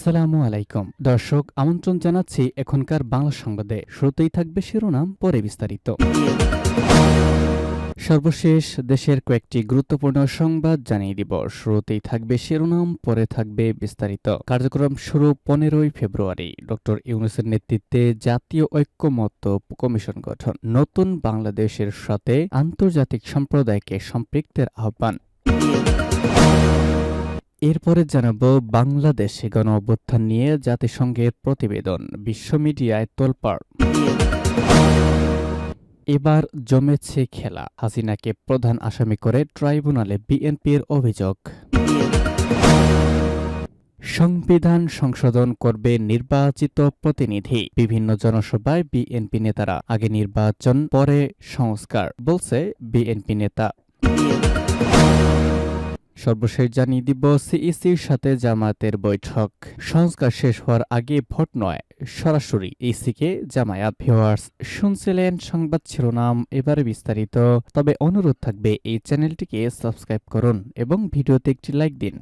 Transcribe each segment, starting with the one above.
আসসালামু আলাইকুম দর্শক, আমন্ত্রণ জানাচ্ছি এখনকার বাংলা সংবাদে। শুরুতেই থাকবে শিরোনাম, পরে বিস্তারিত। সর্বশেষ দেশের কয়েকটি গুরুত্বপূর্ণ সংবাদ জানিয়ে দিব। শুরুতেই থাকবে শিরোনাম, পরে থাকবে বিস্তারিত। কার্যক্রম শুরু 15ই ফেব্রুয়ারি। ডক্টর ইউনূসের নেতৃত্বে জাতীয় ঐক্যমত্য কমিশন গঠন। নতুন বাংলাদেশের সাথে আন্তর্জাতিক সম্প্রদায়কে সম্পৃক্তের আহ্বান। এরপরে জানাবো বাংলাদেশে গণ অভ্যুত্থান নিয়ে জাতিসংঘের প্রতিবেদন, বিশ্ব মিডিয়ায় তোলপাড়। এবার জমেছে খেলা, হাসিনাকে প্রধান আসামি করে ট্রাইব্যুনালে বিএনপির অভিযোগ। সংবিধান সংশোধন করবে নির্বাচিত প্রতিনিধি, বিভিন্ন জনসভায় বিএনপি নেতারা। আগে নির্বাচন পরে সংস্কার, বলছে বিএনপি নেতা। সর্বশেষ জানিয়ে দিব সিইসির সাথে জামায়াতের বৈঠক। সংস্কার শেষ হওয়ার আগে ভোট নয়, সরাসরি ইসিকে জামায়াত। ভিউয়ার্স, শুনছিলেন সংবাদ শিরোনাম, এবারে বিস্তারিত। তবে অনুরোধ থাকবে এই চ্যানেলটিকে সাবস্ক্রাইব করুন এবং ভিডিওতে একটি লাইক দিন।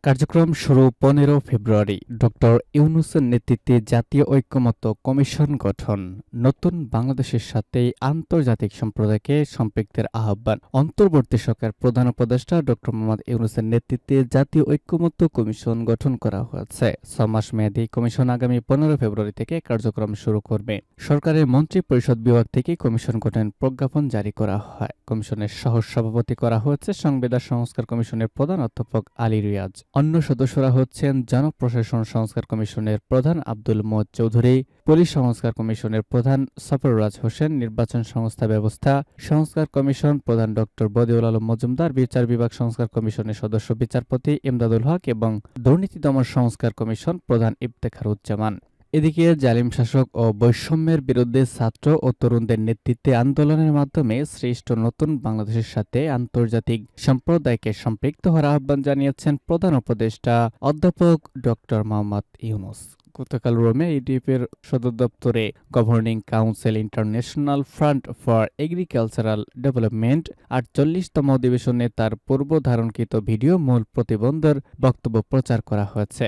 কার্যক্রম শুরু 15 ফেব্রুয়ারি। ডক্টর ইউনূসের নেতৃত্বে জাতীয় ঐক্যমত্য কমিশন গঠন। নতুন বাংলাদেশের সাথে আন্তর্জাতিক সম্প্রদায়কে সম্পৃক্তের আহ্বান। অন্তর্বর্তী সরকার প্রধান উপদেষ্টা ডক্টর মোহাম্মদ ইউনূসের নেতৃত্বে জাতীয় ঐক্যমত্য কমিশন গঠন করা হয়েছে। 6 মাস মেয়াদী কমিশন আগামী 15 ফেব্রুয়ারি থেকে কার্যক্রম শুরু করবে। সরকারের মন্ত্রী পরিষদ বিভাগ থেকে কমিশন গঠনের প্রজ্ঞাপন জারি করা হয়। কমিশনের সহ সভাপতি করা হয়েছে সংবিধান সংস্কার কমিশনের প্রধান অধ্যাপক আলী রিয়াজ। অন্য সদস্যরা হচ্ছেন জনপ্রশাসন সংস্কার কমিশনের প্রধান আব্দুল মোদ চৌধুরী, পুলিশ সংস্কার কমিশনের প্রধান সফররাজ হোসেন, নির্বাচন সংস্থা ব্যবস্থা সংস্কার কমিশন প্রধান ডক্টর বদিউল আলম মজুমদার, বিচার বিভাগ সংস্কার কমিশনের সদস্য বিচারপতি ইমদাদুল হক এবং দুর্নীতি দমন সংস্কার কমিশন প্রধান ইফতেখারুজ্জামান। এদিকে জালিম শাসক ও বৈষম্যের বিরুদ্ধে ছাত্র ও তরুণদের নেতৃত্বে আন্দোলনের মাধ্যমে সৃষ্ট নতুন বাংলাদেশের সাথে আন্তর্জাতিক সম্প্রদায়কে সম্পৃক্ত হওয়ার আহ্বান জানিয়েছেন প্রধান উপদেষ্টা অধ্যাপক ডক্টর মোহাম্মদ ইউনূস। গতকাল রোমে ইডিএফের সদর দপ্তরে governing council international front for agricultural development 48তম অধিবেশনে তার পূর্ব ধারণকৃত ভিডিও মূল প্রতিবন্ধের বক্তব্য প্রচার করা হয়েছে।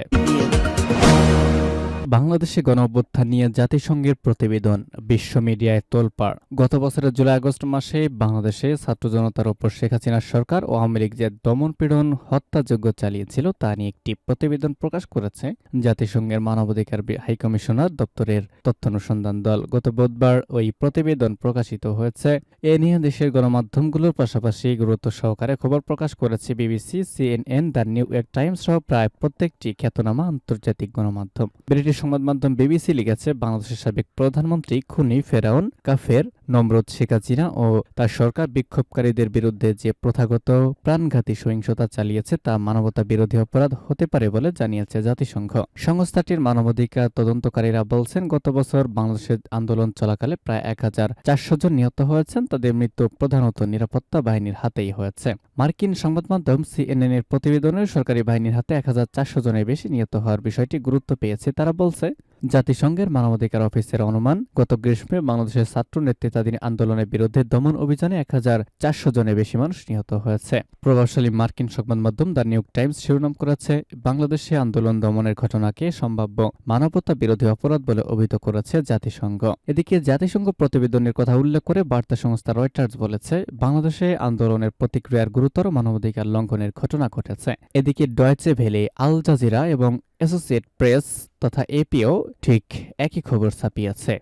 বাংলাদেশে গণ অভ্যুত্থান নিয়ে জাতিসংঘের প্রতিবেদন, বিশ্ব মিডিয়ায় তোলপাড়। গত বছরের জুলাই-আগস্ট মাসে বাংলাদেশে ছাত্র জনতার ওপর শেখ হাসিনার সরকার ও আওয়ামী লীগ যে দমন-পীড়ন হত্যাযজ্ঞ চালিয়েছিল তা নিয়ে একটি প্রতিবেদন প্রকাশ করেছে জাতিসংঘের মানবাধিকার হাইকমিশনার দপ্তরের তথ্যানুসন্ধান দল। গত বুধবার ওই প্রতিবেদন প্রকাশিত হয়েছে। এ নিয়ে দেশের গণমাধ্যমগুলোর পাশাপাশি গুরুত্ব সহকারে খবর প্রকাশ করেছে BBC, CNN, the new York Times সহ প্রায় প্রত্যেকটি খ্যাতনামা আন্তর্জাতিক গণমাধ্যম। ব্রিটিশ সংবাদ মাধ্যম বিবিসি লিখেছে, বাংলাদেশের সাবেক প্রধানমন্ত্রী খুনি ফেরাউন কাফের নমরুদ শেখ হাসিনা ও তার সরকার বিক্ষোভকারীদের বিরুদ্ধে যে প্রথাগত প্রাণঘাতী সহিংসতা চালিয়েছে তা মানবতা বিরোধী অপরাধ হতে পারে বলে জানিয়েছে জাতিসংঘ। সংস্থাটির মানবাধিকার তদন্তকারীরা বলছেন, গত বছর বাংলাদেশের আন্দোলন চলাকালে প্রায় 1400 জন নিহত হয়েছেন। তাদের মৃত্যু প্রধানত নিরাপত্তা বাহিনীর হাতেই হয়েছে। মার্কিন সংবাদ মাধ্যম সিএনএন এর প্রতিবেদনে সরকারি বাহিনীর হাতে 1400 জনের বেশি নিহত হওয়ার বিষয়টি গুরুত্ব পেয়েছে। তারা বলছে, জাতিসংঘের মানবাধিকার অফিসের অনুমান, গত গ্রীষ্মে বাংলাদেশের ছাত্র নেতৃত্বাধীন আন্দোলনের বিরুদ্ধে দমন অভিযানে 1400 জনের বেশি মানুষ নিহত হয়েছে। প্রভাবশালী মার্কিন সংবাদ মাধ্যম দ্য নিউ ইয়র্ক টাইমস শিরোনাম করেছে, বাংলাদেশে আন্দোলন দমনের ঘটনাকে সম্ভাব্য মানবতা বিরোধী অপরাধ বলে অভিহিত করেছে জাতিসংঘ। এদিকে জাতিসংঘ প্রতিবেদনের কথা উল্লেখ করে বার্তা সংস্থা রয়টার্স বলেছে, বাংলাদেশে আন্দোলনের প্রতিক্রিয়ার গুরুতর মানবাধিকার লঙ্ঘনের ঘটনা ঘটেছে। এদিকে ডয়েচে ভেলে, আল জাজিরা এবং অ্যাসোসিয়েট প্রেস তথা এপিও ঠিক একই খবর ছাপিয়েছে।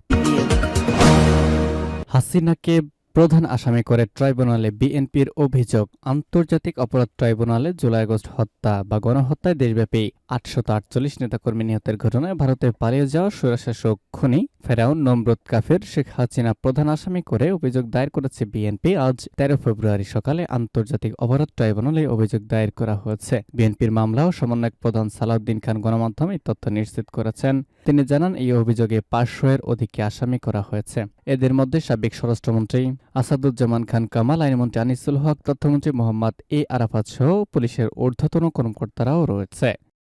হাসিনাকে প্রধান আসামি করে ট্রাইব্যুনালে বিএনপির অভিযোগ। আন্তর্জাতিক অপরাধ ট্রাইব্যুনালে জুলাই-আগস্ট হত্যা বা গণহত্যায় দেশব্যাপী 848 নেতাকর্মী নিহতের ঘটনায় ভারতে পালিয়ে যাওয়া স্বৈরশাসক খুনি ফেরাউন নমরুদ কাফের শেখ হাসিনা প্রধান আসামি করে অভিযোগ দায়ের করেছে বিএনপি। আজ 13 ফেব্রুয়ারি সকালে আন্তর্জাতিক অপরাধ ট্রাইব্যুনালে অভিযোগ দায়ের করা হয়েছে। বিএনপির মামলা ও সমন্বয়ক প্রধান সালাউদ্দিন খান গণমাধ্যমে এই তথ্য নিশ্চিত করেছেন। তিনি জানান, এই অভিযোগে 500-এর অধিককে আসামি করা হয়েছে। এদের মধ্যে সাবেক স্বরাষ্ট্রমন্ত্রী আসাদুজ্জামান খান কামাল, আইনমন্ত্রী আনিসুল হক, তথ্যমন্ত্রী মোহাম্মদ এ আরাফাত সহ পুলিশের ঊর্ধ্বতন কর্মকর্তারাও রয়েছে।